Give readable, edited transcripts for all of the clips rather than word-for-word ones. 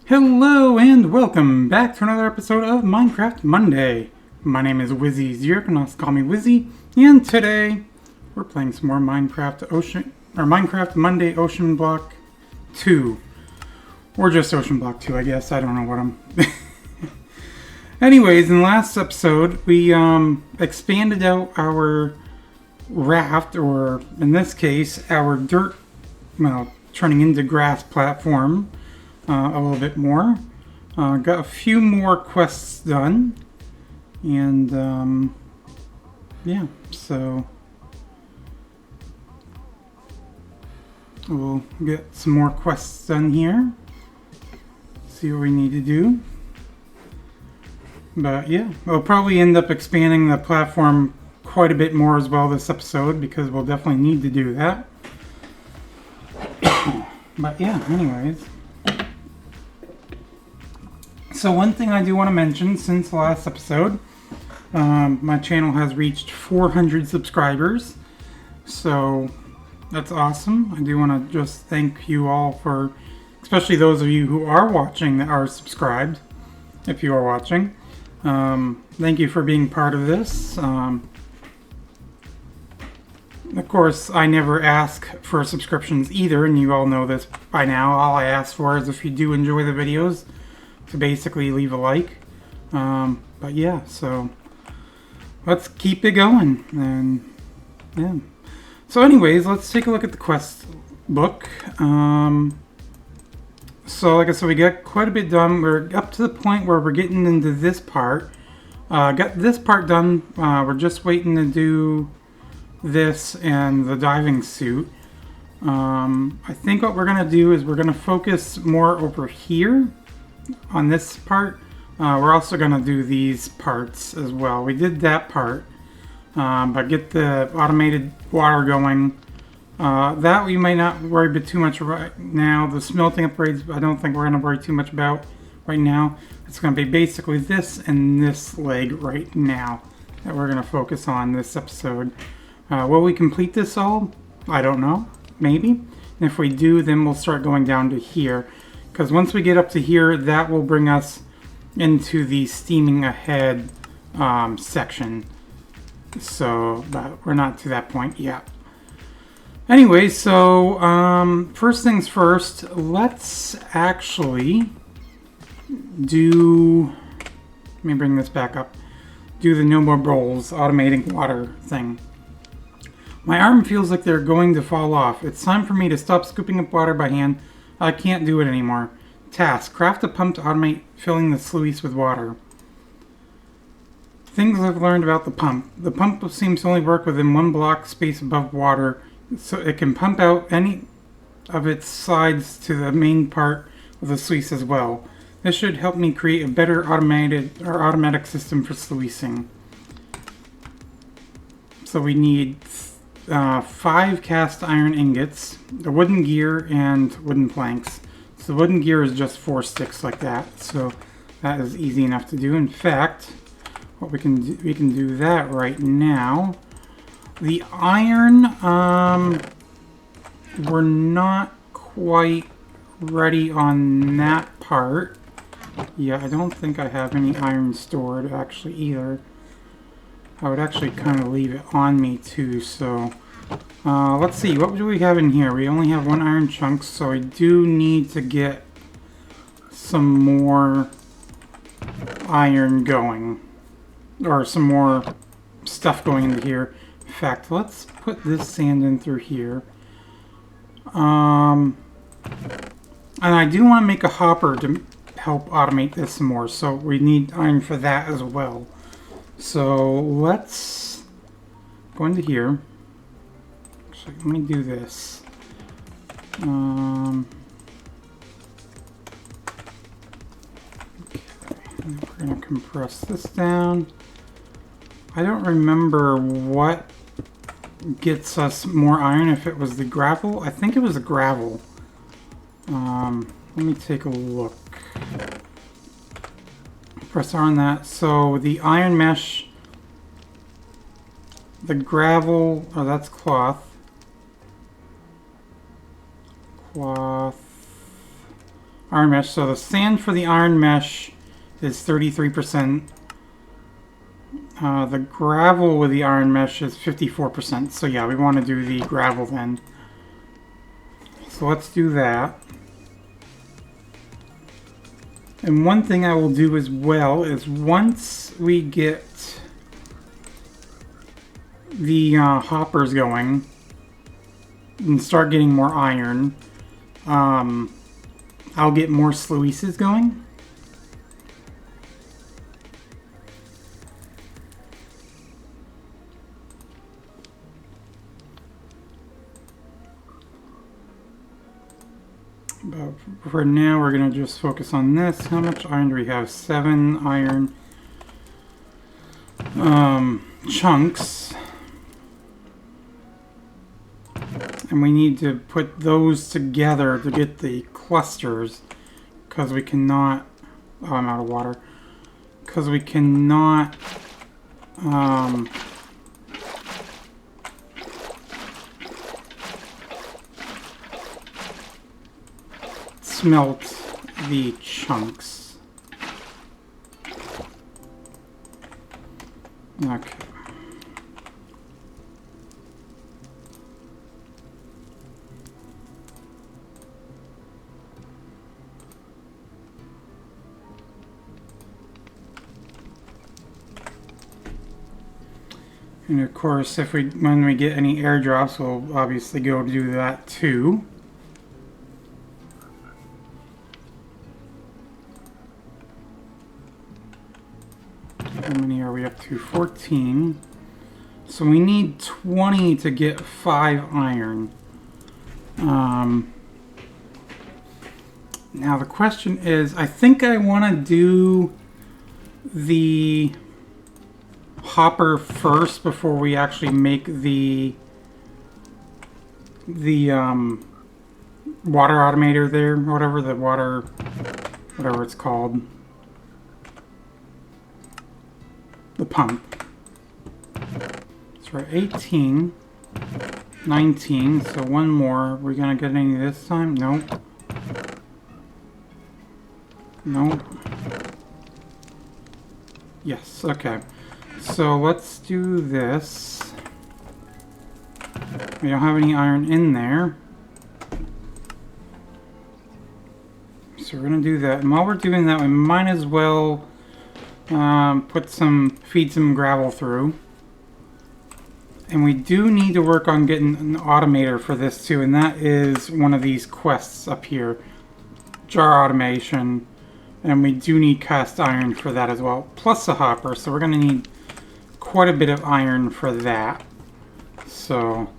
Hello and welcome back to another episode of Minecraft Monday. My name is Wizzy Zirk, and also call me Wizzy. And today we're playing some more Minecraft Monday OceanBlock 2, or just OceanBlock 2, I guess. I don't know what I'm. Anyways, in the last episode we expanded out our raft, or in this case, our dirt, turning into grass platform. A little bit more. Got a few more quests done. And, yeah, so we'll get some more quests done here. See what we need to do. But, yeah, we'll probably end up expanding the platform quite a bit more as well this episode, because we'll definitely need to do that. But, yeah, anyways. So one thing I do want to mention since the last episode, my channel has reached 400 subscribers, so that's awesome. I do want to just thank you all for, especially those of you who are watching that are subscribed, if you are watching. Thank you for being part of this. Of course, I never ask for subscriptions either, and you all know this by now. All I ask for is if you do enjoy the videos, to basically leave a like. But yeah, so let's keep it going. And yeah. So anyways, let's take a look at the quest book. So like I said, we got quite a bit done. We're up to the point where we're getting into this part. Got this part done. We're just waiting to do this and the diving suit. I think what we're gonna do is we're gonna focus more over here on this part. We're also going to do these parts as well. We did that part, but get the automated water going. That we might not worry about too much right now. The smelting upgrades, I don't think we're going to worry too much about right now. It's going to be basically this and this leg right now that we're going to focus on this episode. Will we complete this all? I don't know. Maybe. And if we do, then we'll start going down to here. Because once we get up to here, that will bring us into the steaming ahead section. So, but we're not to that point yet. Anyway, so first things first, let's actually do, let me bring this back up, do the no more bowls automating water thing. My arm feels like they're going to fall off. It's time for me to stop scooping up water by hand. I can't do it anymore. Task. Craft a pump to automate filling the sluice with water. Things I've learned about the pump. The pump seems to only work within 1 block space above water, so it can pump out any of its sides to the main part of the sluice as well. This should help me create a better automatic system for sluicing. So we need 5 cast iron ingots, the wooden gear, and wooden planks. So the wooden gear is just 4 sticks like that, so that is easy enough to do. In fact, what we can do that right now. The iron, we're not quite ready on that part. Yeah, I don't think I have any iron stored actually either. I would actually kind of leave it on me too, so let's see, what do we have in here? We only have 1 iron chunk, so I do need to get some more iron going, or some more stuff going into here. In fact, let's put this sand in through here. And I do want to make a hopper to help automate this some more, so we need iron for that as well. So let's go into here. Actually, let me do this. Okay. We're going to compress this down. I don't remember what gets us more iron, if it was the gravel. I think it was the gravel. Let me take a look. Press R on that. So the iron mesh, the gravel, oh, that's cloth. Cloth. iron mesh. So the sand for the iron mesh is 33%. The gravel with the iron mesh is 54%. So yeah, we want to do the gravel then. So let's do that. And one thing I will do as well is once we get the hoppers going and start getting more iron, I'll get more sluices going. But for now, we're going to just focus on this. How much iron do we have? 7 iron chunks. And we need to put those together to get the clusters. Because we cannot... Oh, I'm out of water. Because we cannot... smelt the chunks. Okay. And of course, when we get any airdrops, we'll obviously go do that too. How many are we up to? 14. So we need 20 to get 5 iron. Now the question is, I think I want to do the hopper first before we actually make the water automator there, whatever it's called. The pump. So we're 18, 19, so one more. Are we gonna get any this time? Nope. Nope. Yes, okay. So let's do this. We don't have any iron in there. So we're gonna do that. And while we're doing that, we might as well feed some gravel through. And we do need to work on getting an automator for this too, and that is one of these quests up here. Jar automation. And we do need cast iron for that as well, plus a hopper, so we're going to need quite a bit of iron for that. So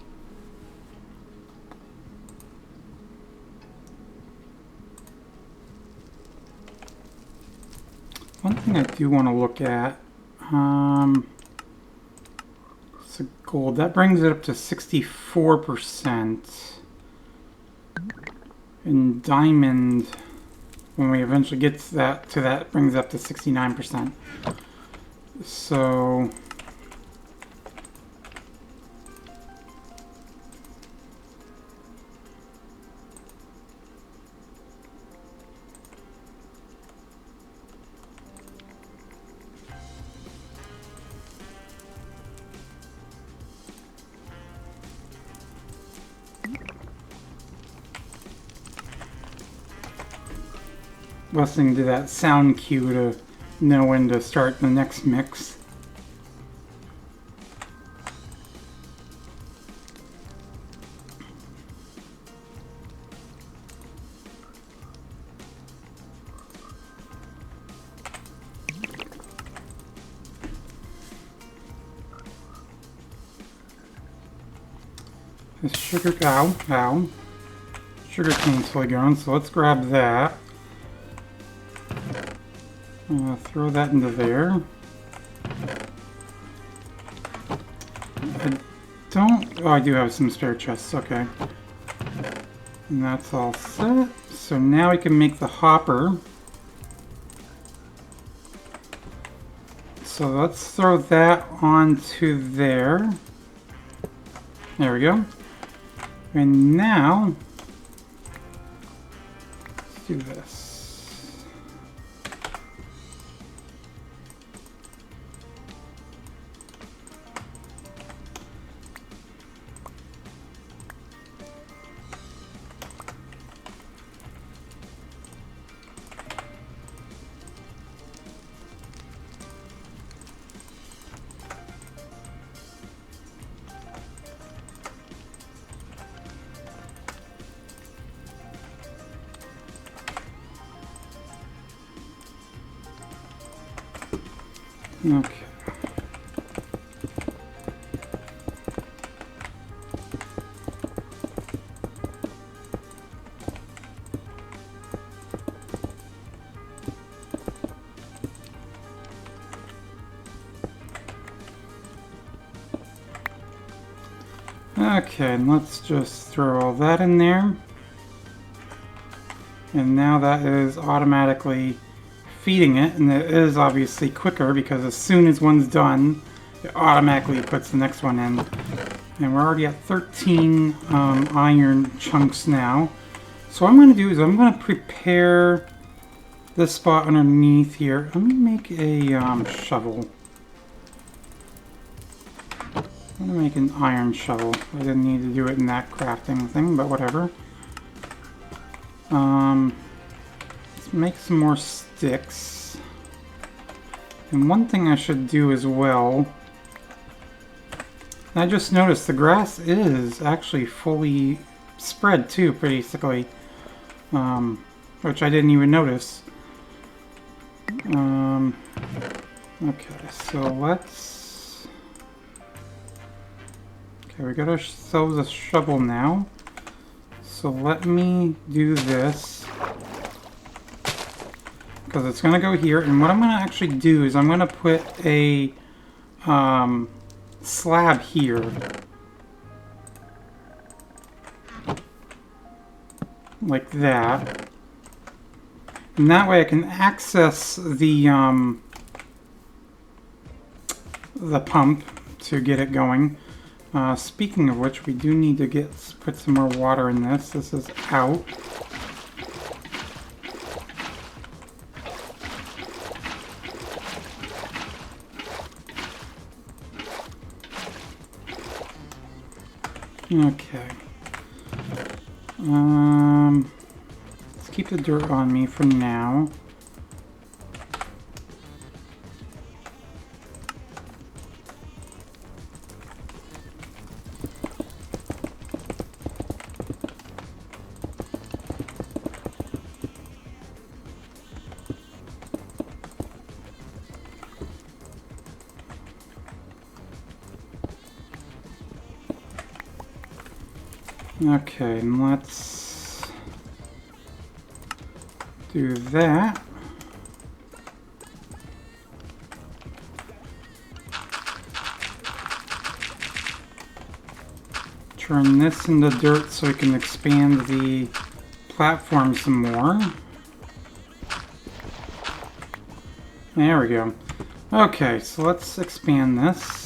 one thing I do want to look at, so gold, that brings it up to 64%. And diamond, when we eventually get to that brings it up to 69%. So listening to that sound cue to know when to start the next mix. This sugar cane's fully grown, so let's grab that. Throw that into there. I do have some spare chests, okay. And that's all set. So now we can make the hopper. So let's throw that onto there. There we go. And now, let's do this. Okay. Okay, and let's just throw all that in there. And now that is automatically feeding it, and it is obviously quicker because as soon as one's done, it automatically puts the next one in. And we're already at 13 iron chunks now. So what I'm going to do is I'm going to prepare this spot underneath here. Let me make a shovel. I'm going to make an iron shovel. I didn't need to do it in that crafting thing, but whatever. Let's make some more sticks. And one thing I should do as well, I just noticed the grass is actually fully spread too, basically, which I didn't even notice. Okay, so let's... Okay, we got ourselves a shovel now. So let me do this, because it's going to go here, and what I'm going to actually do is I'm going to put a slab here. Like that. And that way I can access the pump to get it going. Speaking of which, we do need to put some more water in this. This is out. Okay. Let's keep the dirt on me for now. Okay, and let's do that. Turn this into dirt so we can expand the platform some more. There we go. Okay, so let's expand this.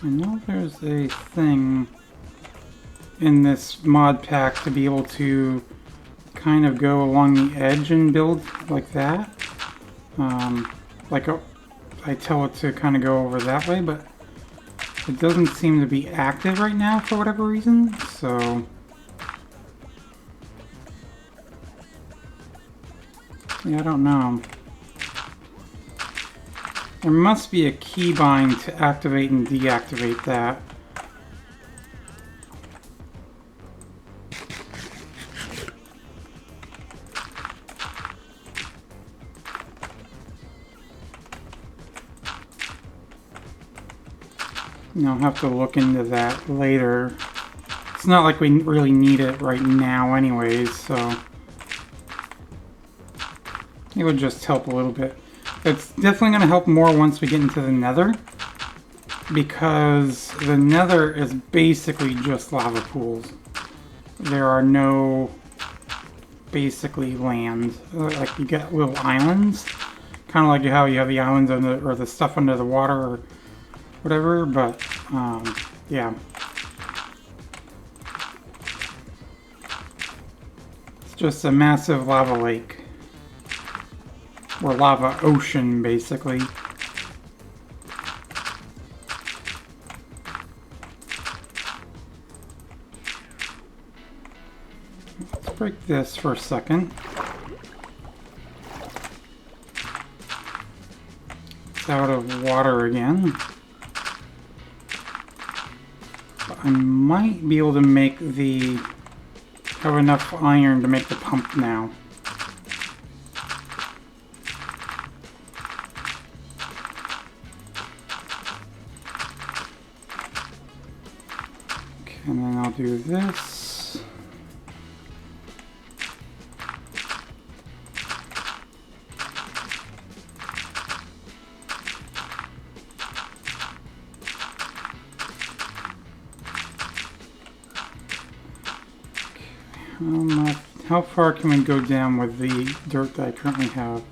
I know there's a thing in this mod pack to be able to kind of go along the edge and build like that. I tell it to kind of go over that way, but it doesn't seem to be active right now for whatever reason, so... Yeah, I don't know. There must be a keybind to activate and deactivate that. I'll have to look into that later. It's not like we really need it right now anyways, so... It would just help a little bit. It's definitely going to help more once we get into the Nether, because the Nether is basically just lava pools. There are no basically land. Like you get little islands, kind of like how you have the islands under, or the stuff under the water or whatever, but yeah. It's just a massive lava lake. Or lava ocean, basically. Let's break this for a second. It's out of water again. But I might be able to have enough iron to make the pump now. I'll do this. How far can we go down with the dirt that I currently have?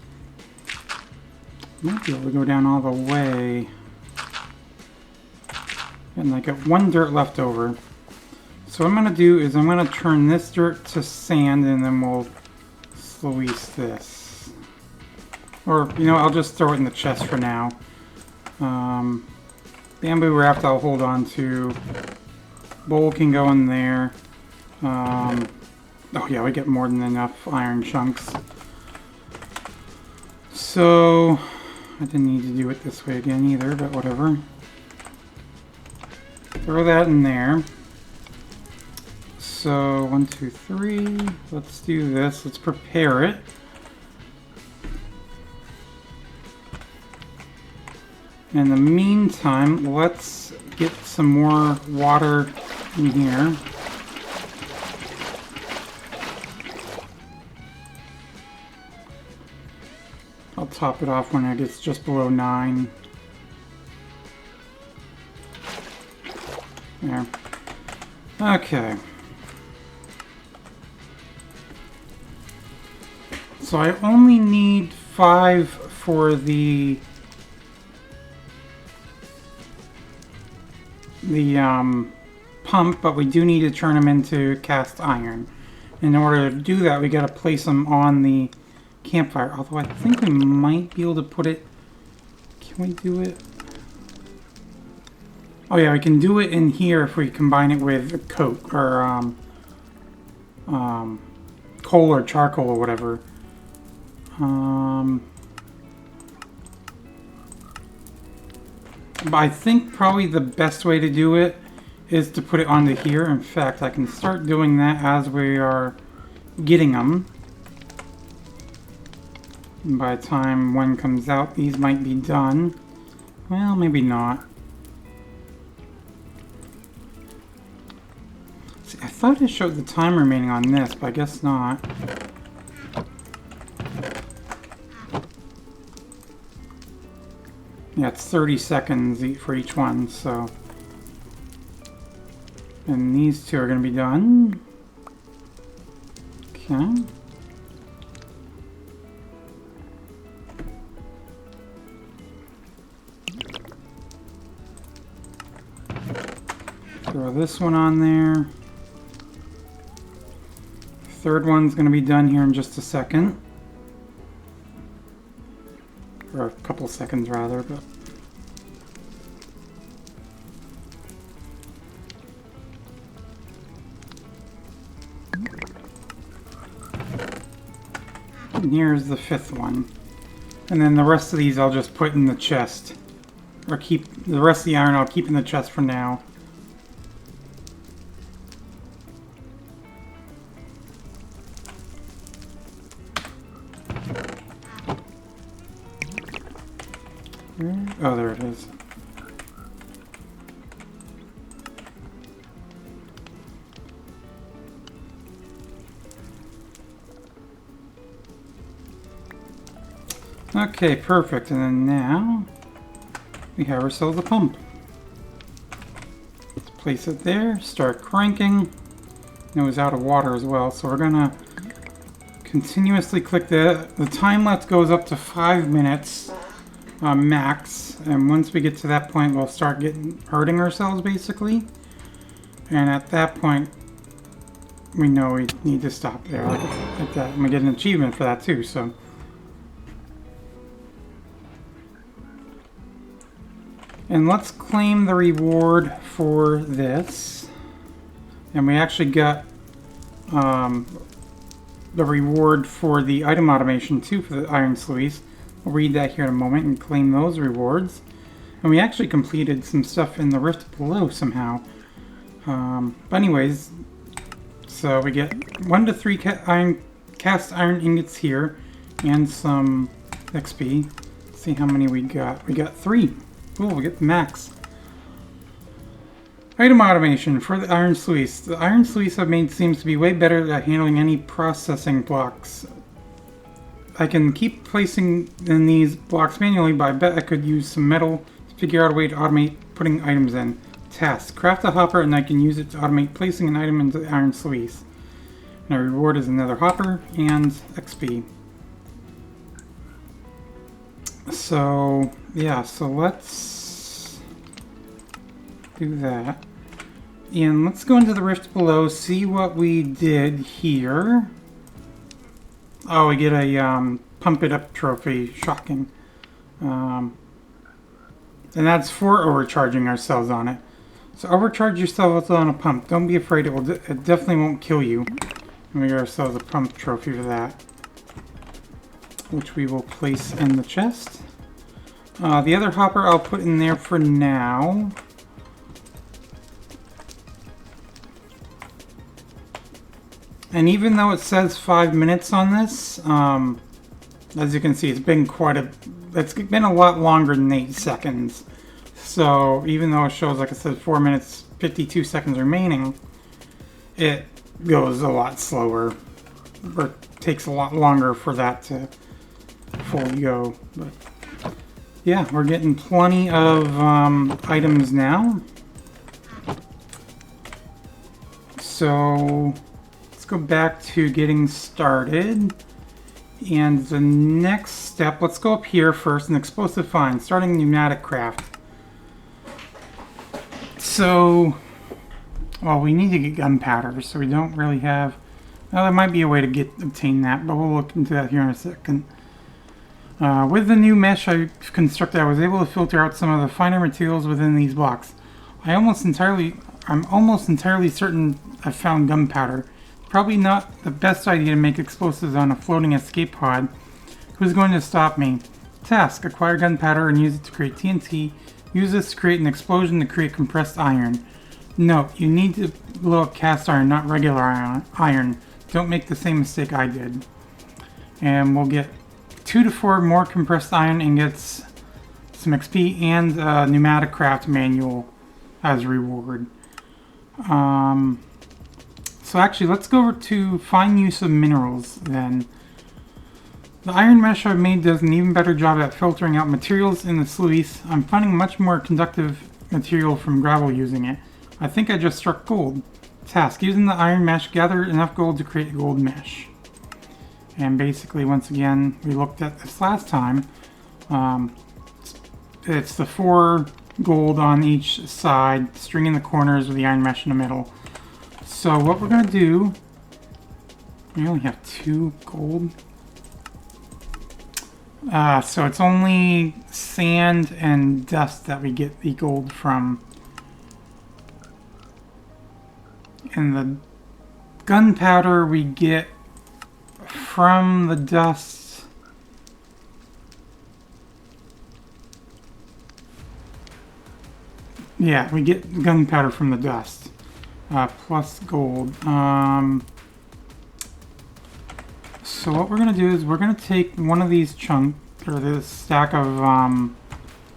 Might be able to go down all the way. And I got one dirt left over. So what I'm going to do is I'm going to turn this dirt to sand and then we'll sluice this. Or, you know, I'll just throw it in the chest for now. Bamboo raft I'll hold on to. Bowl can go in there. Oh yeah, we get more than enough iron chunks. So, I didn't need to do it this way again either, but whatever. Throw that in there. So, 1, 2, 3. Let's do this. Let's prepare it. In the meantime, let's get some more water in here. I'll top it off when it gets just below 9. There. Okay. So I only need 5 for the pump, but we do need to turn them into cast iron. In order to do that, we got to place them on the campfire, although I think we might be able to put it... Can we do it? Oh yeah, we can do it in here if we combine it with coke or coal or charcoal or whatever. But I think probably the best way to do it is to put it onto here. In fact, I can start doing that as we are getting them. And by the time one comes out, these might be done. Well, maybe not. See, I thought it showed the time remaining on this, but I guess not. Yeah, it's 30 seconds for each one, so... And these two are going to be done. Okay. Throw this one on there. Third one's going to be done here in just a second. Or a couple seconds rather, but... And here's the 5th one. And then the rest of these I'll just put in the chest. Or keep... The rest of the iron I'll keep in the chest for now. Oh, there it is. Okay, perfect. And then now we have ourselves a pump. Let's place it there, start cranking. It was out of water as well, so we're gonna continuously click that. The time lapse goes up to 5 minutes. Max, and once we get to that point we'll start hurting ourselves basically, and at that point we know we need to stop there like that, and we get an achievement for that too. So and let's claim the reward for this, and we actually got the reward for the item automation too for the iron sluice. I'll read that here in a moment and claim those rewards. And we actually completed some stuff in the rift below somehow. But anyways, so we get 1 to 3 cast iron ingots here and some XP. Let's see how many we got. We got 3. Cool, we get the max. Item automation for the iron sluice. The iron sluice I've made seems to be way better at handling any processing blocks. I can keep placing in these blocks manually, but I bet I could use some metal to figure out a way to automate putting items in. Task. Craft a hopper and I can use it to automate placing an item into the iron sluice. And our reward is another hopper and XP. So, yeah, so let's do that. And let's go into the rift below, see what we did here. Oh, we get a pump it up trophy. Shocking. And that's for overcharging ourselves on it. So overcharge yourself on a pump. Don't be afraid, it definitely won't kill you. And we got ourselves a pump trophy for that, which we will place in the chest. The other hopper I'll put in there for now. And even though it says 5 minutes on this, as you can see, it's been a lot longer than 8 seconds. So even though it shows, like I said, 4 minutes, 52 seconds remaining, it goes a lot slower, or takes a lot longer for that to fully go. But yeah, we're getting plenty of items now. So let's go back to getting started. And the next step, let's go up here first, an explosive find, starting pneumatic craft. So, well, we need to get gunpowder, so we don't really have... Well, there might be a way to obtain that, but we'll look into that here in a second. With the new mesh I've constructed, I was able to filter out some of the finer materials within these blocks. I'm almost entirely certain I've found gunpowder. Probably not the best idea to make explosives on a floating escape pod. Who's going to stop me? Task: acquire gunpowder and use it to create TNT. Use this to create an explosion to create compressed iron. Note: you need to blow up cast iron, not regular iron. Don't make the same mistake I did. And we'll get 2 to 4 more compressed iron and gets some XP and a pneumatic craft manual as reward. So actually, let's go over to fine use of minerals then. The iron mesh I've made does an even better job at filtering out materials in the sluice. I'm finding much more conductive material from gravel using it. I think I just struck gold. Task: using the iron mesh, gather enough gold to create a gold mesh. And basically, once again, we looked at this last time. It's the 4 gold on each side, string in the corners with the iron mesh in the middle. So what we're going to do, we only have 2 gold. So it's only sand and dust that we get the gold from. And the gunpowder we get from the dust. Yeah, we get gunpowder from the dust. Plus gold. So what we're going to do is we're going to take one of these chunks, or this stack of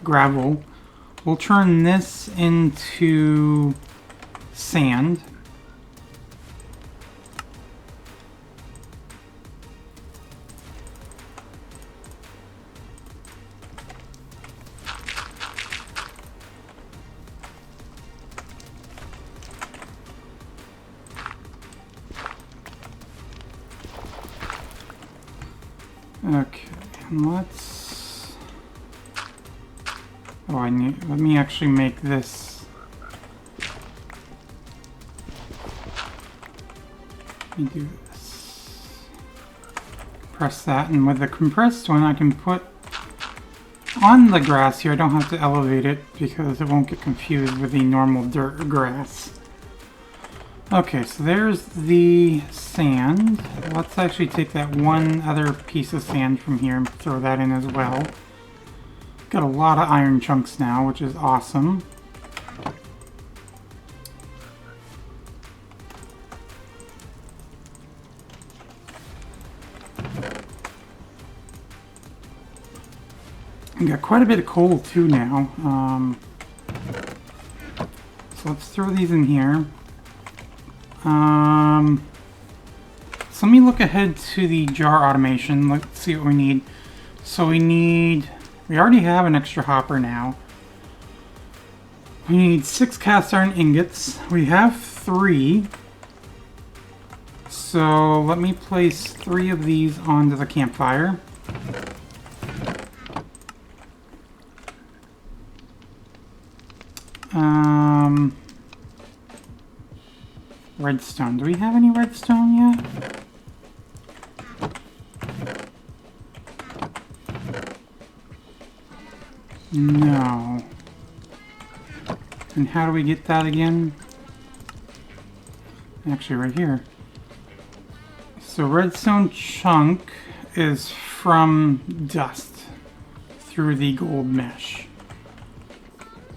gravel. We'll turn this into sand. Okay, and let's... Oh, let me actually make this... Let me do this. Press that, and with the compressed one I can put on the grass here. I don't have to elevate it because it won't get confused with the normal dirt or grass. Okay, so there's the sand. Let's actually take that one other piece of sand from here and throw that in as well. Got a lot of iron chunks now, which is awesome. We got quite a bit of coal too now. So let's throw these in here. So let me look ahead to the jar automation. Let's see what we need. So we already have an extra hopper now. We need 6 cast iron ingots. We have 3. So let me place 3 of these onto the campfire. Redstone. Do we have any redstone yet? No. And how do we get that again? Actually, right here. So redstone chunk is from dust through the gold mesh.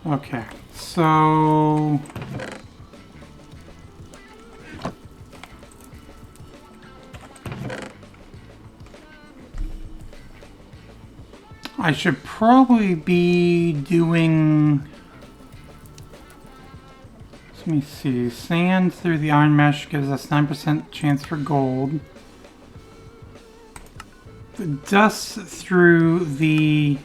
Okay, so I should probably be doing, let me see, sand through the iron mesh gives us 9% chance for gold. The dust through the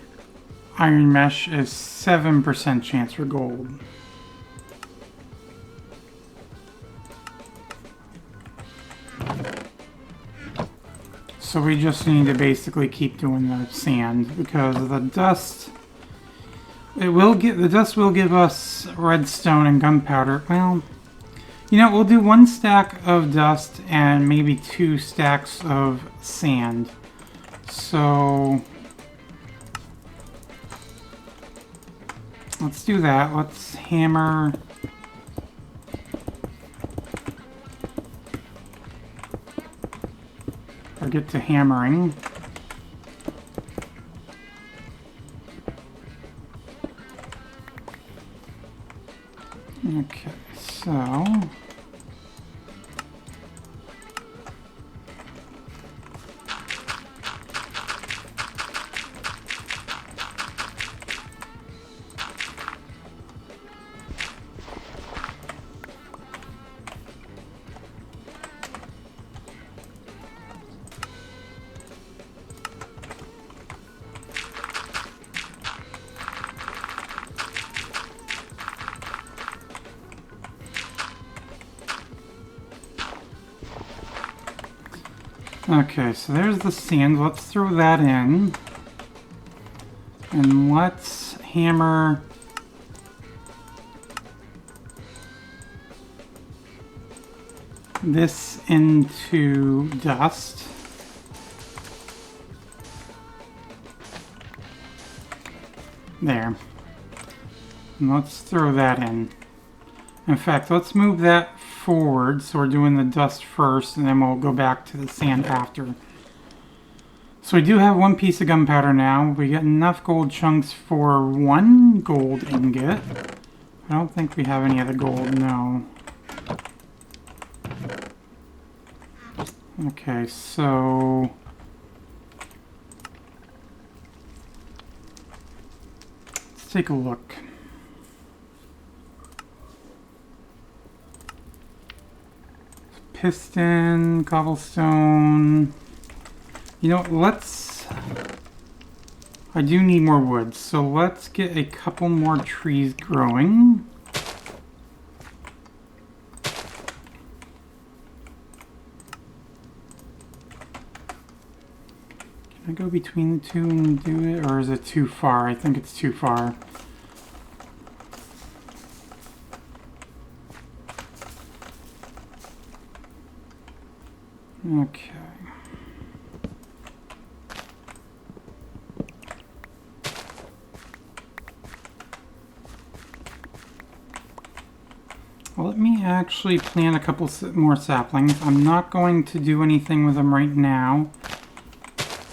iron mesh is 7% chance for gold. So we just need to basically keep doing the sand because the dust, the dust will give us redstone and gunpowder. Well, you know, we'll do 1 stack of dust and maybe 2 stacks of sand. So let's do that. Let's hammer. Or get to hammering. Okay, so okay, so there's the sand. Let's throw that in. And let's hammer this into dust. There. And let's throw that in. In fact, let's move that forward so we're doing the dust first and then we'll go back to the sand after. So we do have 1 piece of gunpowder now. We got enough gold chunks for 1 gold ingot. I don't think we have any other gold, no. Okay, so let's take a look. Piston, cobblestone. You know, I do need more wood, so let's get a couple more trees growing. Can I go between the two and do it, or is it too far? I think it's too far. Okay. Well, let me actually plant a couple more saplings. I'm not going to do anything with them right now.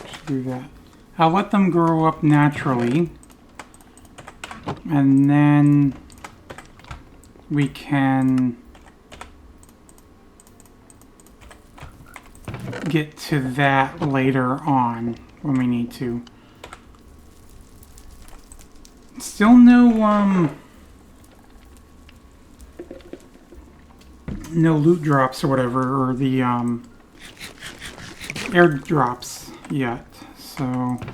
Should do that. I'll let them grow up naturally. And then we can get to that later on when we need to. Still no no loot drops or whatever, or the airdrops yet. So,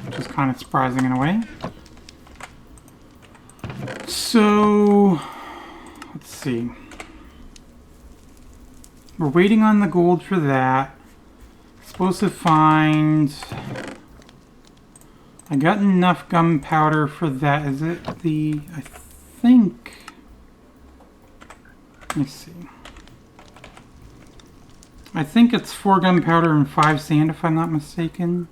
which is kind of surprising in a way. So, let's see. We're waiting on the gold for that. Supposed to find... I got enough gunpowder for that. Is it the... I think... Let me see. I think it's 4 gunpowder and 5 sand, if I'm not mistaken.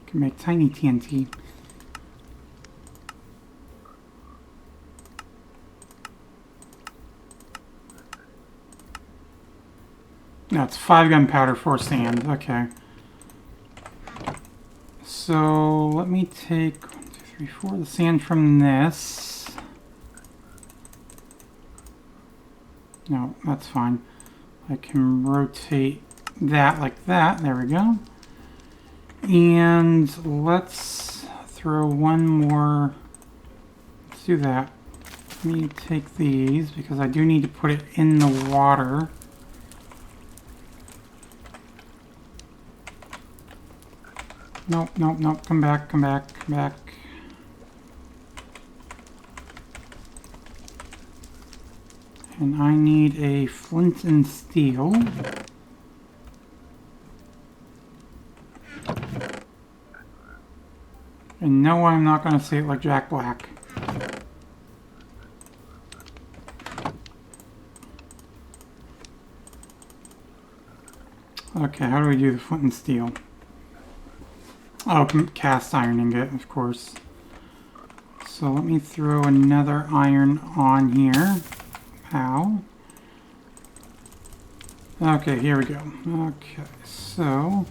Can make tiny TNT. No, it's 5 gunpowder, 4 sand. Okay. So let me take 1, 2, 3, 4 the sand from this. No, that's fine. I can rotate that like that. There we go. And let's throw one more. Let's do that. Let me take these because I do need to put it in the water. Nope, nope, nope. Come back, come back, come back. And I need a flint and steel. And no, I'm not going to say it like Jack Black. Okay, how do we do the flint and steel? Oh, cast iron ingot, of course. So let me throw another iron on here. Ow. Okay, here we go. Okay, so...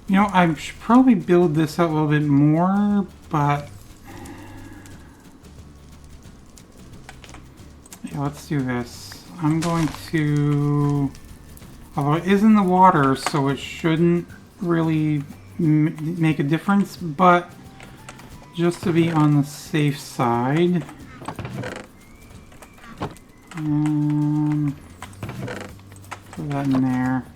You know, I should probably build this out a little bit more, but... Yeah, let's do this. I'm going to... Although it is in the water, so it shouldn't really make a difference, but just to be on the safe side, put that in there.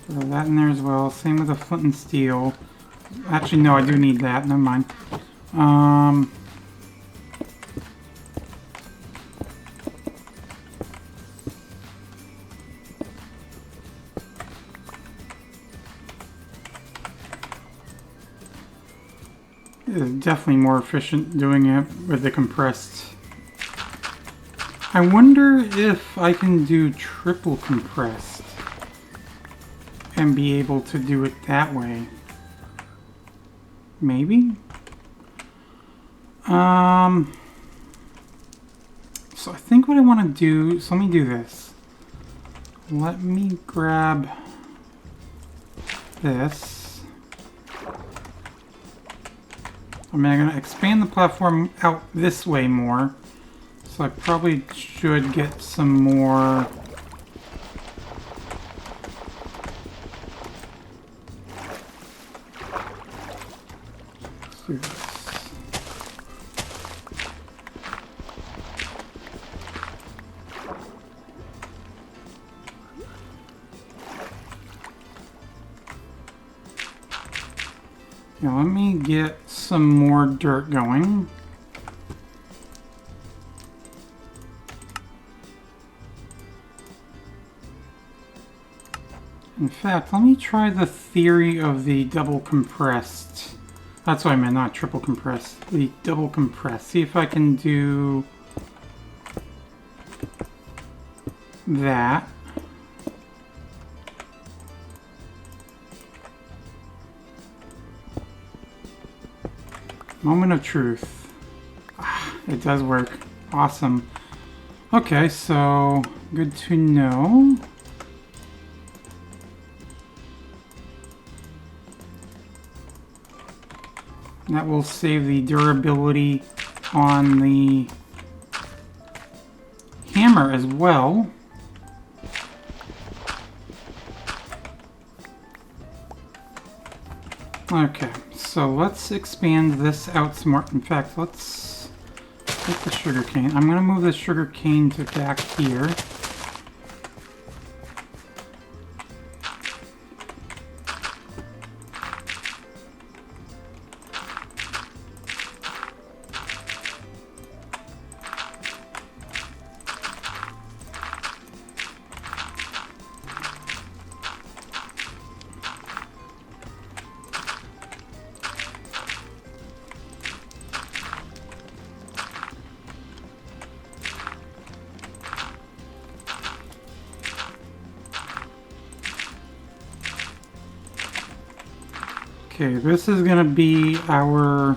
Throw that in there as well. Same with the flint and steel. Actually, no, I do need that. Never mind. It's definitely more efficient doing it with the compressed. I wonder if I can do triple compressed and be able to do it that way. Maybe? So I think what I want to do, so let me do this. Let me grab this. I'm going to expand the platform out this way more. So I probably should get some more... Let's do this. Now let me get some more dirt going. In fact, let me try the theory of the double compressed. That's what I meant, not triple compressed. The double compressed. See if I can do that. Moment of truth. It does work. Awesome. Okay, so good to know. That will save the durability on the hammer as well. Okay, so let's expand this out some more. In fact, let's take the sugar cane. I'm going to move the sugar cane to back here. Okay, this is going to be our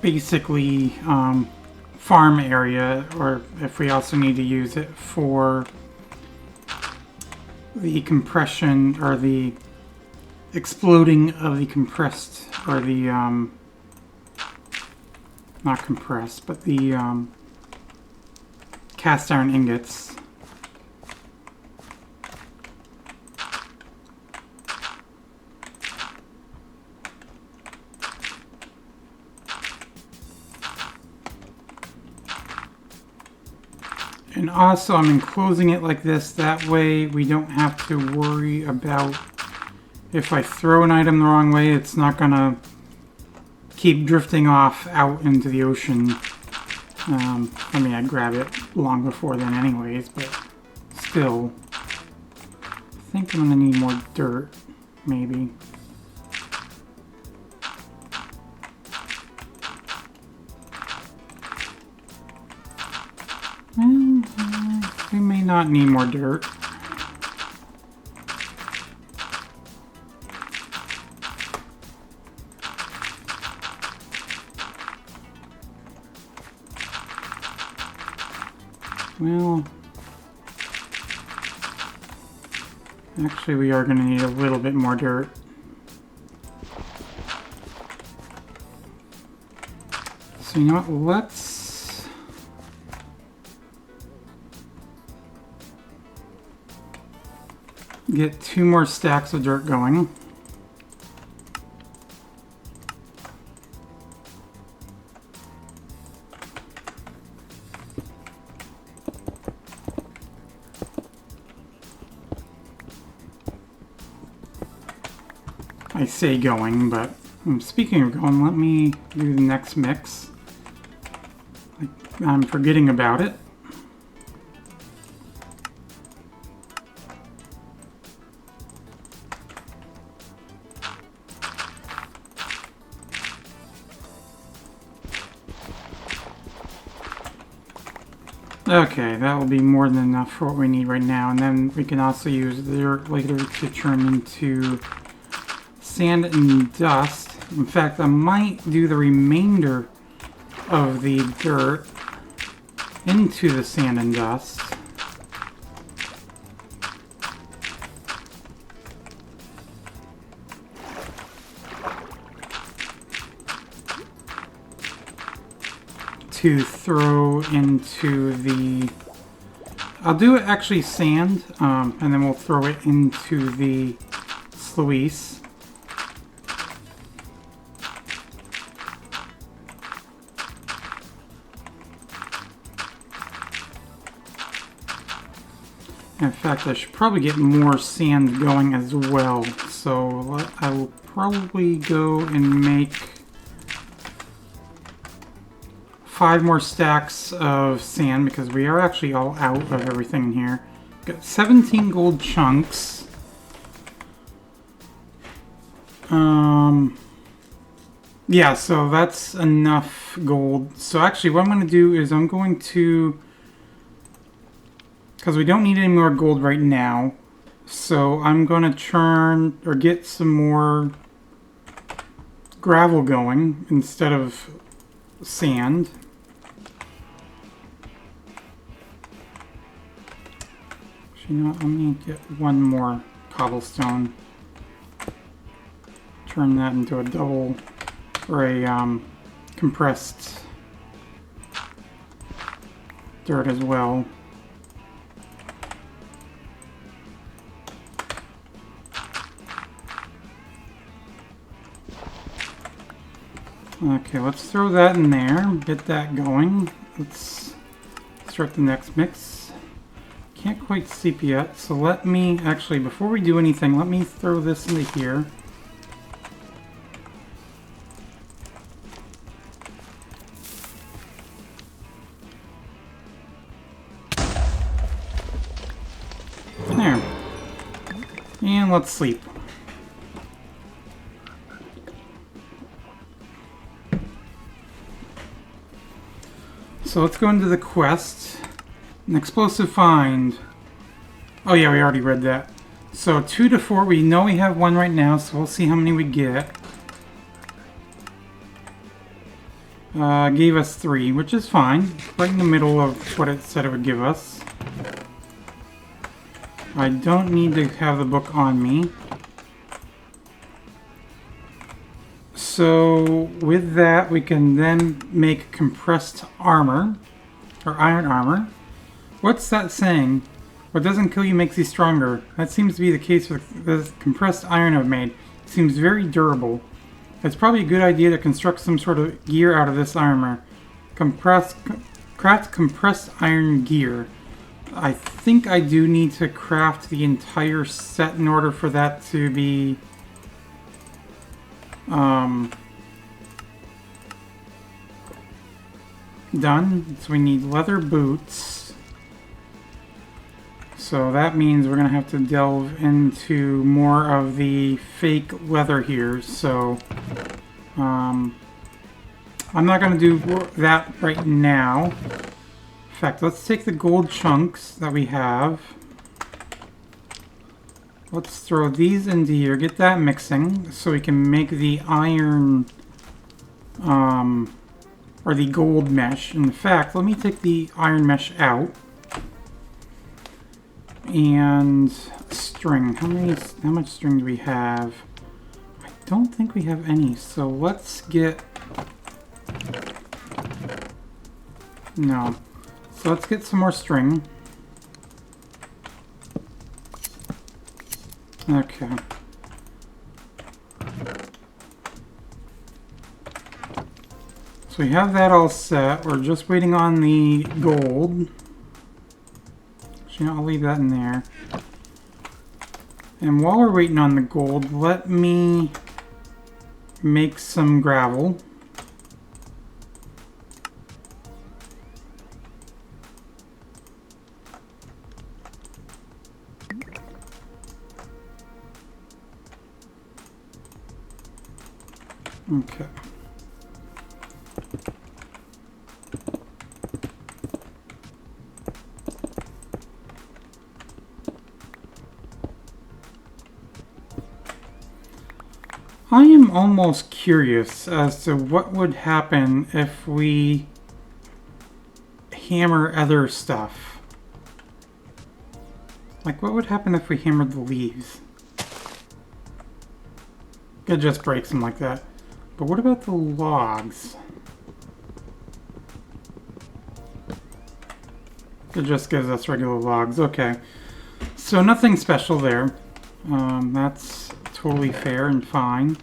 basically farm area, or if we also need to use it for the compression or the exploding of the compressed, or the not compressed, but the cast iron ingots. And also I'm enclosing it like this, that way we don't have to worry about if I throw an item the wrong way, it's not gonna keep drifting off out into the ocean. I mean, I grab it long before then anyways, but still. I think I'm gonna need more dirt, maybe. Well, we may not need more dirt. Well, actually we are going to need a little bit more dirt. So you know what, let's get 2 more stacks of dirt going. I say going, but speaking of going, let me do the next mix. I'm forgetting about it. Okay, that will be more than enough for what we need right now, and then we can also use the dirt later to turn into sand and dust. In fact, I might do the remainder of the dirt into the sand and dust. To throw into the... I'll do it actually sand, and then we'll throw it into the sluice. In fact, I should probably get more sand going as well. So I will probably go and make 5 more stacks of sand because we are actually all out of everything in here. Got 17 gold chunks. Yeah, so that's enough gold. So actually what I'm going to do is I'm going to... because we don't need any more gold right now, so I'm going to turn or get some more gravel going instead of sand. Actually, you know what, let me get 1 more cobblestone turn that into a double or a compressed dirt as well. Okay, let's throw that in there, get that going. Let's start the next mix. Can't quite seep yet, so let me, actually, before we do anything, let me throw this into here. There. And let's sleep. So let's go into the quest. An explosive find. Oh yeah, we already read that. So 2 to 4, we know we have 1 right now, so we'll see how many we get. Gave us 3, which is fine. Right in the middle of what it said it would give us. I don't need to have the book on me. So with that, we can then make compressed armor, or iron armor. What's that saying? What doesn't kill you makes you stronger. That seems to be the case with the compressed iron I've made. It seems very durable. It's probably a good idea to construct some sort of gear out of this armor. Craft compressed iron gear. I think I do need to craft the entire set in order for that to be done. So we need leather boots. So that means we're going to have to delve into more of the fake leather here. So I'm not going to do that right now. In fact, let's take the gold chunks that we have. Let's throw these into here, get that mixing, so we can make the iron, or the gold mesh. In fact, let me take the iron mesh out. And string. How much string do we have? I don't think we have any, so let's get... No. So let's get some more string. Okay. So we have that all set. We're just waiting on the gold. Actually, I'll leave that in there. And while we're waiting on the gold, let me make some gravel. Okay. I am almost curious as to what would happen if we hammer other stuff. Like, what would happen if we hammered the leaves? It just breaks them like that. But what about the logs? It just gives us regular logs. Okay. So nothing special there. That's totally fair and fine.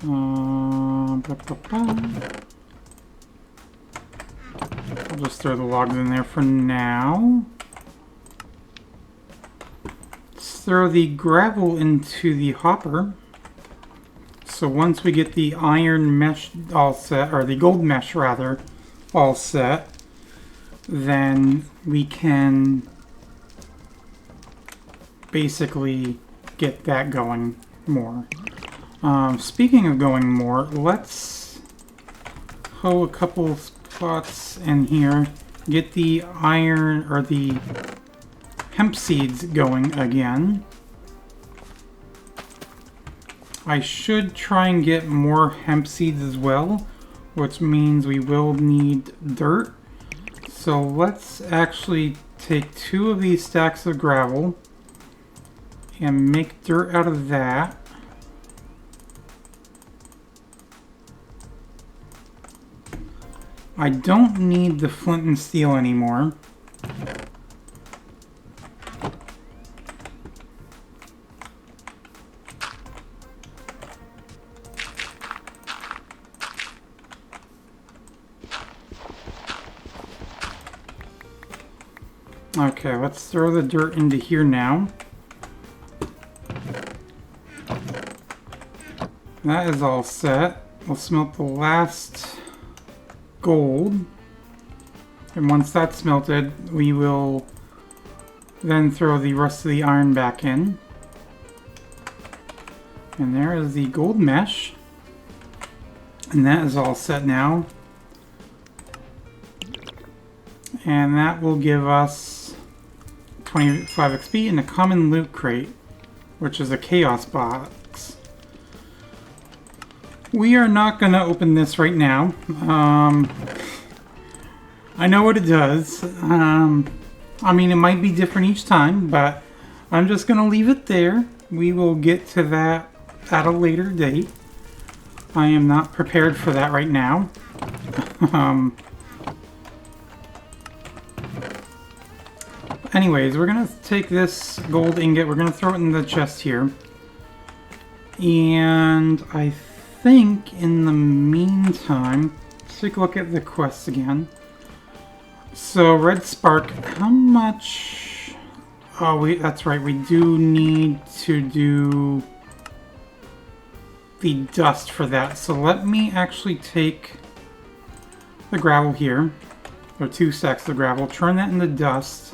I'll just throw the logs in there for now. Let's throw the gravel into the hopper. So once we get the iron mesh all set, or the gold mesh rather, all set, then we can basically get that going more. Speaking of going more, let's hoe a couple spots in here, get the iron or the hemp seeds going again. I should try and get more hemp seeds as well, which means we will need dirt. So let's actually take 2 of these stacks of gravel and make dirt out of that. I don't need the flint and steel anymore. Okay, let's throw the dirt into here now. That is all set. We'll smelt the last gold. And once that's smelted, we will then throw the rest of the iron back in. And there is the gold mesh. And that is all set now. And that will give us 25 XP and a common loot crate, which is a chaos box. We are not going to open this right now. I know what it does. I mean, it might be different each time, but I'm just going to leave it there. We will get to that at a later date. I am not prepared for that right now. Anyways, we're going to take this gold ingot, we're going to throw it in the chest here. And I think in the meantime, let's take a look at the quests again. So, red spark, how much... Oh, that's right, we do need to do the dust for that. So let me actually take the gravel here, or 2 stacks of gravel, turn that into dust.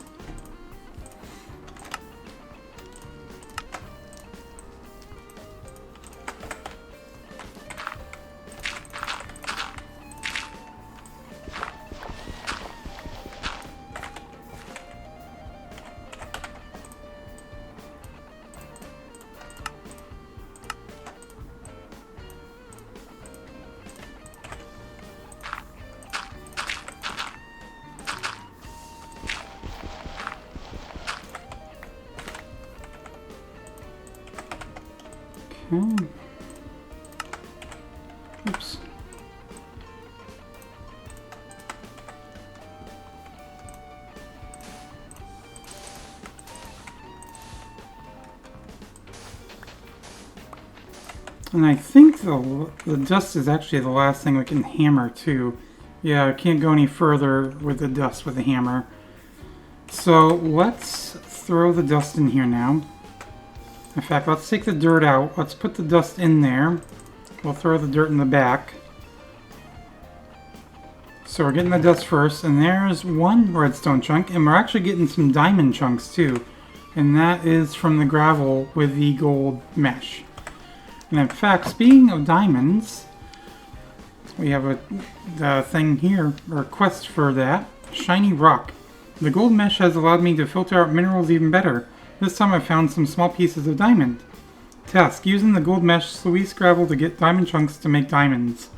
Okay. Oops. And I think the dust is actually the last thing we can hammer too. Yeah, I can't go any further with the dust with the hammer. So let's throw the dust in here now. In fact, let's take the dirt out. Let's put the dust in there. We'll throw the dirt in the back. So we're getting the dust first, and there's 1 redstone chunk, and we're actually getting some diamond chunks too. And that is from the gravel with the gold mesh. And in fact, speaking of diamonds, we have the thing here, or quest for that. Shiny rock. The gold mesh has allowed me to filter out minerals even better. This time I found some small pieces of diamond. Task: using the gold mesh squeeze gravel to get diamond chunks to make diamonds.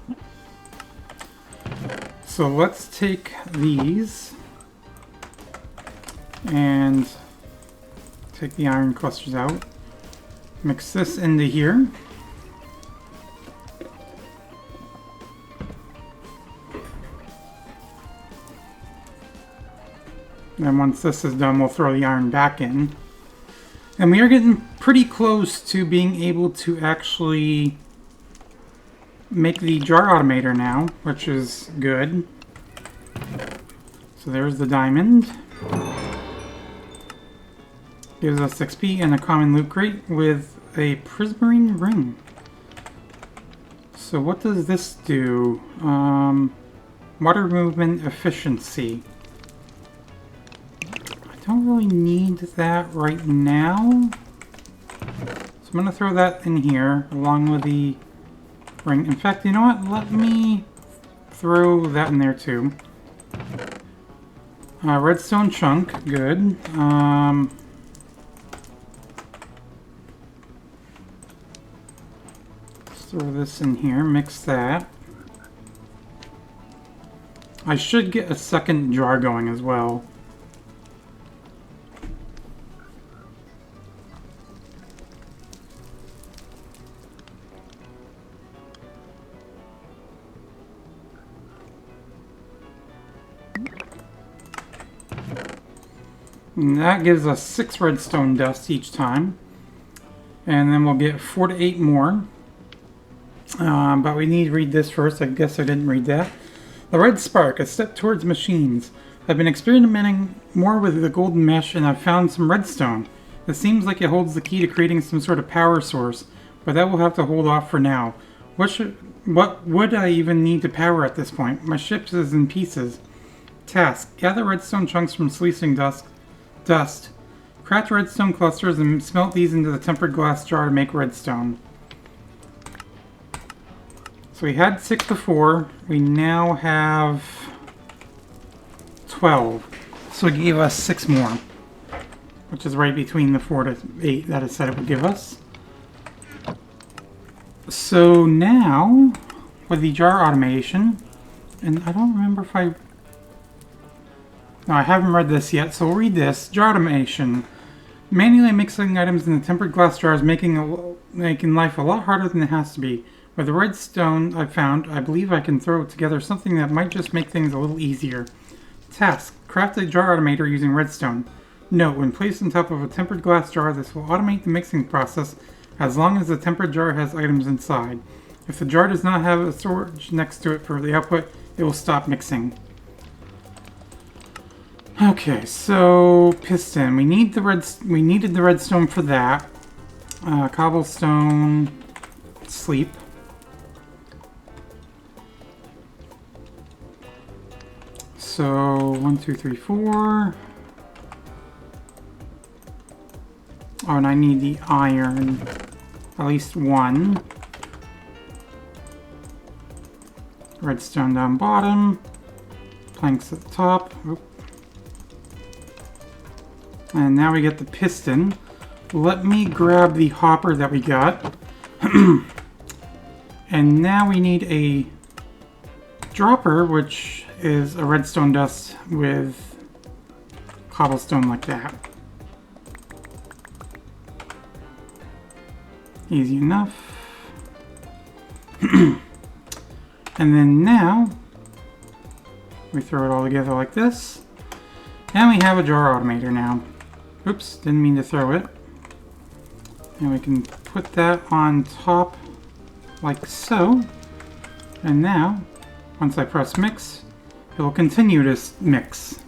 So let's take these and take the iron clusters out. Mix this into here. Then once this is done, we'll throw the iron back in. And we are getting pretty close to being able to actually make the jar automator now, which is good. So there's the diamond. Gives us XP and a common loot crate with a prismarine ring. So what does this do? Water movement efficiency. Don't really need that right now. So I'm going to throw that in here along with the ring. In fact, you know what? Let me throw that in there too. Redstone chunk, good. Let's throw this in here, mix that. I should get a second jar going as well. And that gives us 6 redstone dust each time. And then we'll get 4 to 8 more. But we need to read this first. I guess I didn't read that. The red spark, a step towards machines. I've been experimenting more with the golden mesh and I've found some redstone. It seems like it holds the key to creating some sort of power source, but that will have to hold off for now. What would I even need to power at this point? My ship is in pieces. Task, gather redstone chunks from sleecing dust. Craft redstone clusters and smelt these into the tempered glass jar to make redstone. So we had 6 before, we now have 12. So it gave us 6 more, which is right between the 4 to 8 that it said it would give us. So now, with the jar automation, and I don't remember if no, I haven't read this yet, so we'll read this. Jar automation. Manually mixing items in the tempered glass jars, making life a lot harder than it has to be. With the redstone I've found, I believe I can throw together something that might just make things a little easier. Task. Craft a jar automator using redstone. Note, when placed on top of a tempered glass jar, this will automate the mixing process as long as the tempered jar has items inside. If the jar does not have a storage next to it for the output, it will stop mixing. Okay, so piston. We needed the redstone for that. Cobblestone, sleep. So 1, 2, 3, 4. Oh, and I need the iron. At least 1. Redstone down bottom. Planks at the top. Oop. And now we get the piston. Let me grab the hopper that we got. And now we need a dropper, which is a redstone dust with cobblestone like that. Easy enough. And then now we throw it all together like this. And we have a jar automator now. Oops, didn't mean to throw it. And we can put that on top like so. And now, once I press mix, it will continue to mix.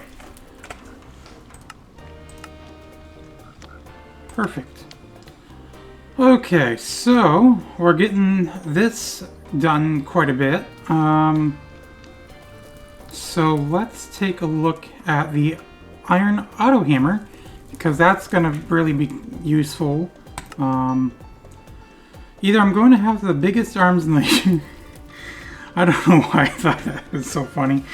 Perfect. Okay, so we're getting this done quite a bit. So let's take a look at the iron auto hammer, because that's going to really be useful. Either I'm going to have the biggest arms in the... I don't know why I thought that was so funny.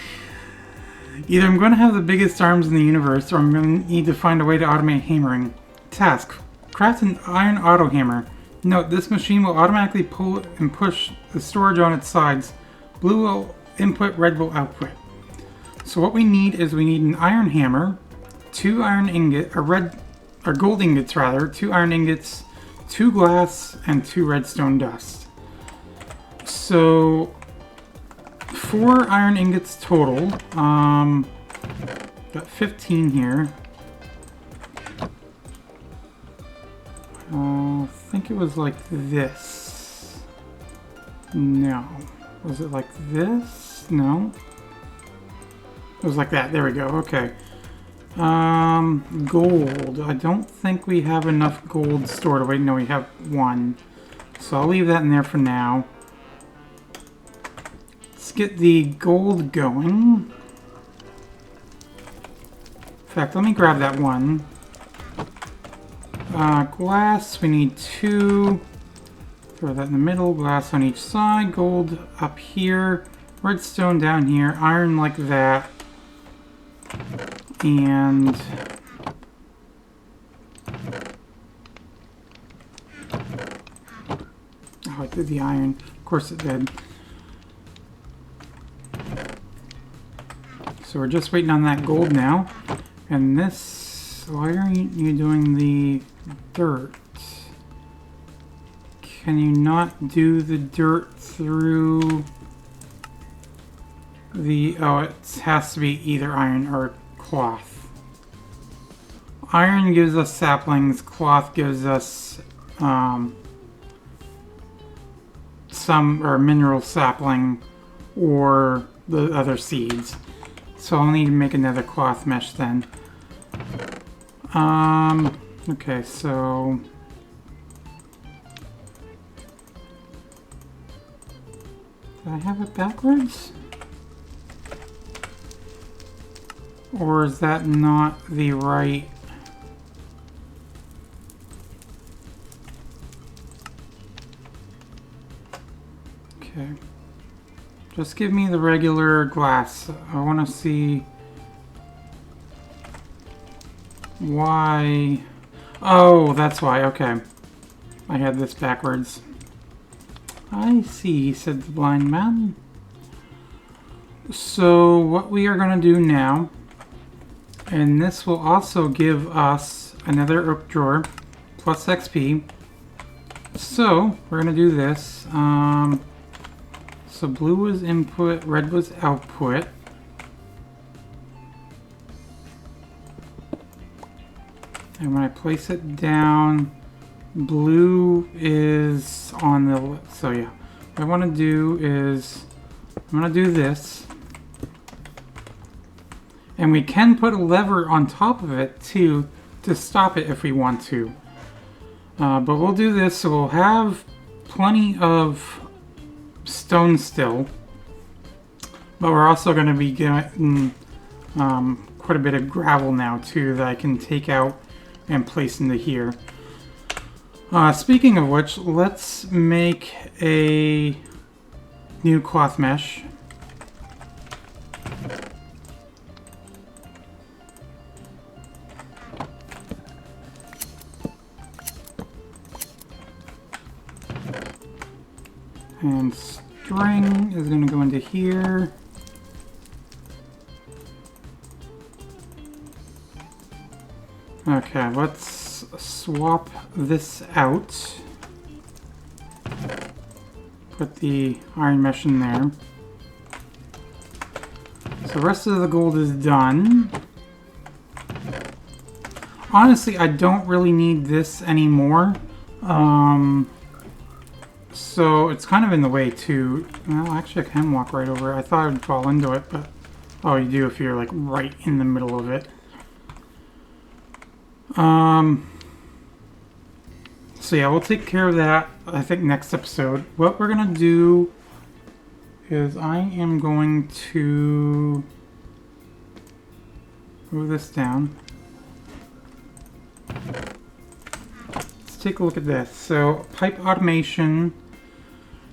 Either I'm going to have the biggest arms in the universe, or I'm going to need to find a way to automate hammering. Task. Craft an iron auto hammer. Note, this machine will automatically pull and push the storage on its sides. Blue will input, red will output. So what we need is an iron hammer, 2 iron ingots, or gold ingots rather, 2 iron ingots, 2 glass, and 2 redstone dust. So 4 iron ingots total. Got 15 here. I think it was like this. No. Was it like this? No. It was like that. There we go. Okay. Gold. I don't think we have enough gold stored away. No, we have 1. So I'll leave that in there for now. Let's get the gold going. In fact, let me grab that 1. Glass, we need 2. Throw that in the middle. Glass on each side. Gold up here. Redstone down here. Iron like that. And... oh, it did the iron. Of course it did. So we're just waiting on that gold now. And this... why are you doing the dirt? Can you not do the dirt through oh, it has to be either iron or cloth. Iron gives us saplings, cloth gives us some or mineral sapling or the other seeds. So I'll need to make another cloth mesh then. Okay, so did I have it backwards? Or is that not the right? Okay. Just give me the regular glass. I want to see why. Oh, that's why. Okay. I had this backwards. I see, said the blind man. So what we are going to do now, and this will also give us another oak drawer plus XP. So we're going to do this. So blue was input, red was output. And when I place it down, blue is on the, so yeah. What I want to do is, I'm going to do this. And we can put a lever on top of it too, to stop it if we want to. But we'll do this, so we'll have plenty of stone still. But we're also going to be getting quite a bit of gravel now too that I can take out and place into here. Speaking of which, let's make a new cloth mesh. And string is going to go into here. Okay, let's swap this out. Put the iron mesh in there. So the rest of the gold is done. Honestly, I don't really need this anymore. So it's kind of in the way too. Well, actually I can walk right over it. I thought I'd fall into it, but oh, you do if you're like right in the middle of it. So yeah, we'll take care of that, I think, next episode. What we're gonna do is I am going to move this down. Let's take a look at this. So pipe automation.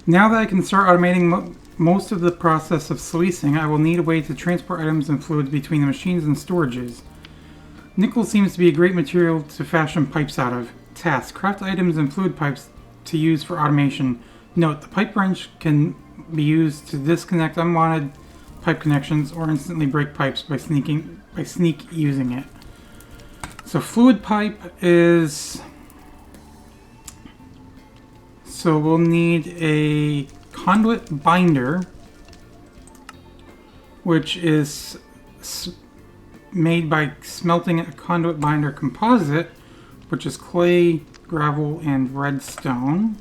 Now that I can start automating most of the process of sluicing, I will need a way to transport items and fluids between the machines and storages. Nickel seems to be a great material to fashion pipes out of. Task: craft items and fluid pipes to use for automation. Note: the pipe wrench can be used to disconnect unwanted pipe connections or instantly break pipes by sneak using it. So fluid pipe is... So we'll need a conduit binder, which is made by smelting a conduit binder composite, which is clay, gravel, and redstone.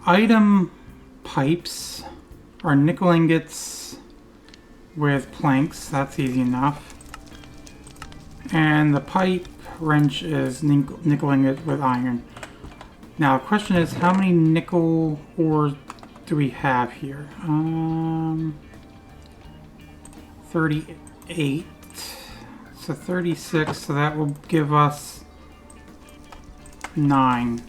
Item pipes are nickel ingots with planks. That's easy enough. And the pipe wrench is nickel ingot with iron. Now the question is, how many nickel ores do we have here? 38. So 36, so that will give us 9.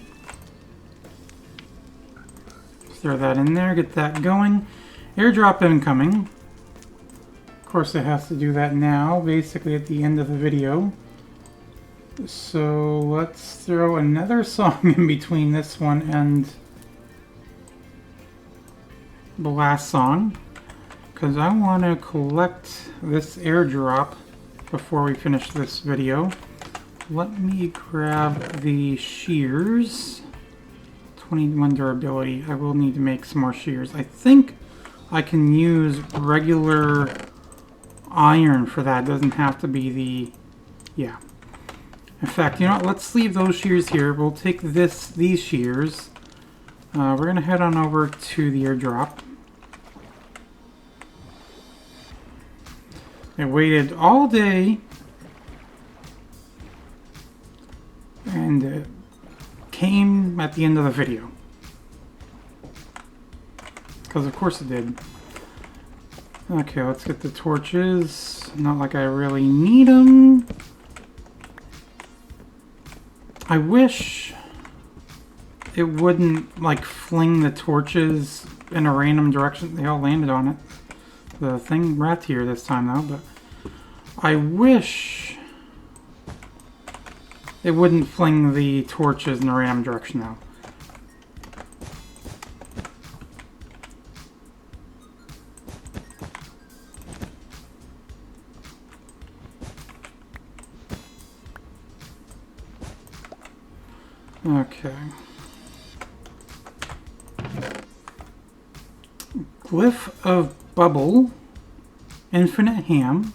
Throw that in there, get that going. Airdrop incoming. Of course it has to do that now, basically at the end of the video. So let's throw another song in between this one and the last song, because I want to collect this airdrop before we finish this video. Let me grab the shears. 21 durability. I will need to make some more shears. I think I can use regular iron for that. It doesn't have to be the... yeah. In fact, you know what? Let's leave those shears here. We'll take these shears. We're going to head on over to the airdrop. I waited all day and it came at the end of the video. Because of course it did. Okay, let's get the torches. Not like I really need them. I wish it wouldn't like fling the torches in a random direction. They all landed on it. The thing rat here this time though, but I wish it wouldn't fling the torches in a random direction though. Okay. Glyph of Bubble, Infinite Ham,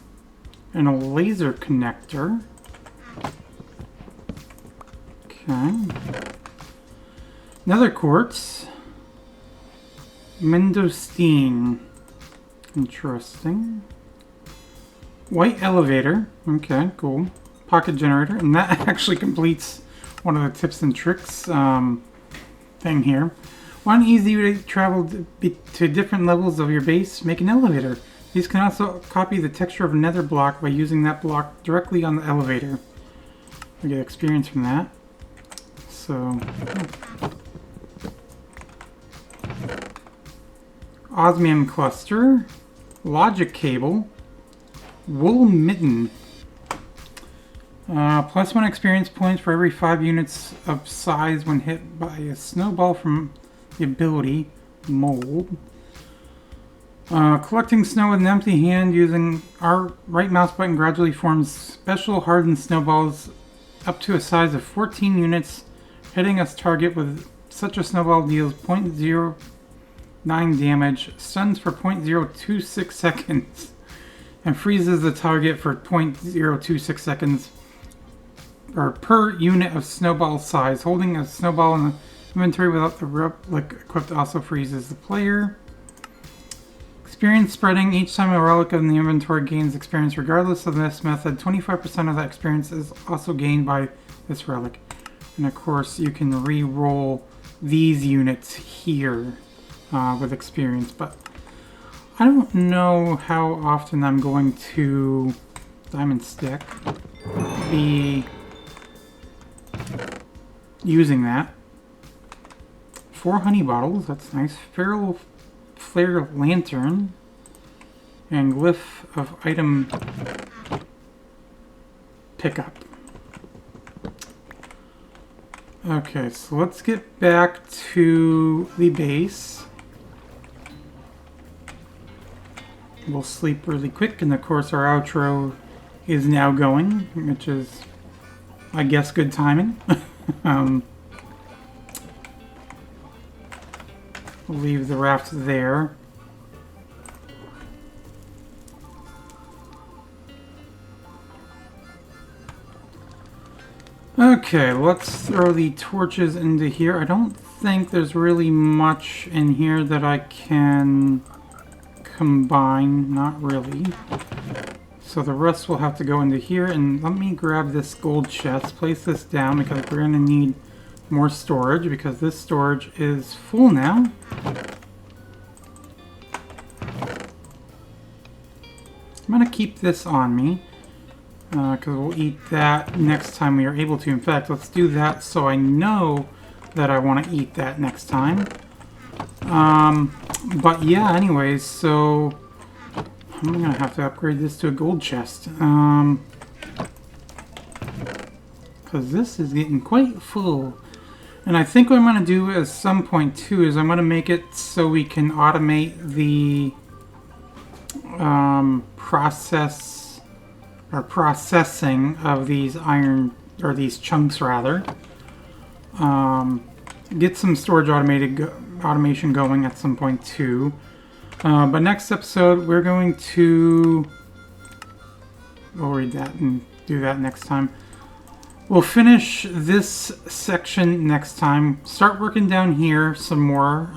and a laser connector. Okay. Nether Quartz. Mendostine. Interesting. White Elevator. Okay, cool. Pocket Generator. And that actually completes one of the tips and tricks thing here. One easy way to travel to different levels of your base, make an elevator. These can also copy the texture of a nether block by using that block directly on the elevator. We get experience from that. So, osmium cluster, logic cable, wool mitten. +1 experience points for every 5 units of size when hit by a snowball from the ability mold. Collecting snow with an empty hand using our right mouse button gradually forms special hardened snowballs up to a size of 14 units. Hitting a target with such a snowball deals 0.09 damage, stuns for 0.026 seconds, and freezes the target for 0.026 seconds or per unit of snowball size. Holding a snowball in the inventory without the relic equipped also freezes the player. Experience spreading. Each time a relic in the inventory gains experience regardless of this method, 25% of that experience is also gained by this relic. And of course you can re-roll these units here with experience, but I don't know how often I'm going to diamond stick be using that. 4 honey bottles, that's nice. Feral flare lantern and glyph of item pickup. Okay, so let's get back to the base. We'll sleep really quick, and of course our outro is now going, which is, I guess, good timing. We'll leave the raft there. Okay, let's throw the torches into here. I don't think there's really much in here that I can combine. Not really. So the rest will have to go into here. And let me grab this gold chest, place this down because we're going to need more storage because this storage is full now. I'm going to keep this on me because we'll eat that next time we are able to. In fact, let's do that so I know that I want to eat that next time. But yeah, anyways, so I'm going to have to upgrade this to a gold chest. Because this is getting quite full. And I think what I'm going to do at some point too is I'm going to make it so we can automate the processing of these iron, or these chunks rather. Get some storage automation going at some point too. But next episode, we're going to... We'll read that and do that next time. We'll finish this section next time. Start working down here some more.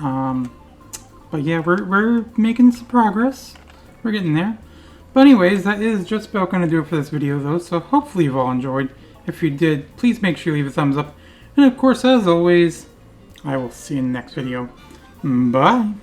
But yeah, we're making some progress. We're getting there. But anyways, that is just about going to do it for this video though. So hopefully you've all enjoyed. If you did, please make sure you leave a thumbs up. And of course, as always, I will see you in the next video. Bye!